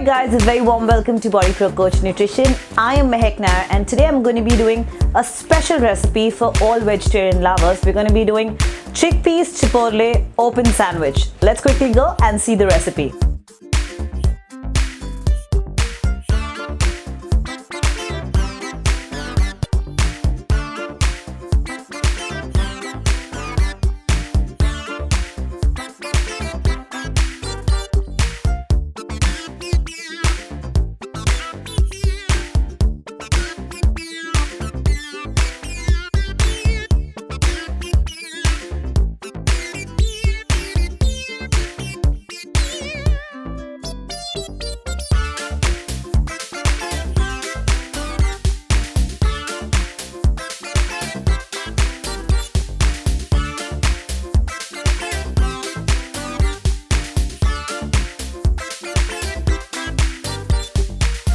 Alright guys, a very warm welcome to BodyProCoach Nutrition. I am Maahek Nair and today I'm going to be doing a special recipe for all vegetarian lovers. We're going to be doing Chickpeas Chipotle open sandwich. Let's quickly go and see the recipe.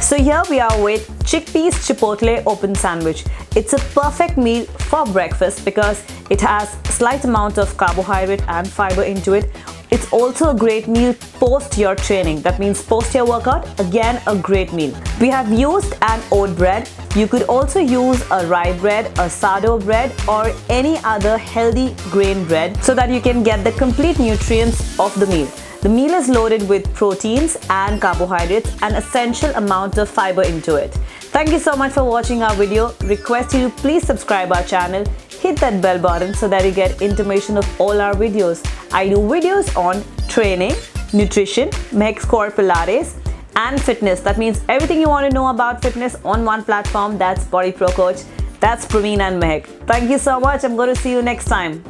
So here we are with Chickpeas Chipotle open sandwich. It's a perfect meal for breakfast because it has a slight amount of carbohydrate and fiber into it. It's also a great meal post your training. That means post your workout, again a great meal. We have used an oat bread. You could also use a rye bread, a sourdough bread or any other healthy grain bread so that you can get the complete nutrients of the meal. The meal is loaded with proteins and carbohydrates and essential amount of fiber into it. Thank you so much for watching our video. Request you to please subscribe our channel, hit that bell button so that you get information of all our videos. I do videos on training, nutrition, Mahek's core pilates and fitness. That means everything you want to know about fitness on one platform. That's BodyProCoach. That's Praveen and Mahek. Thank you so much. I'm going to see you next time.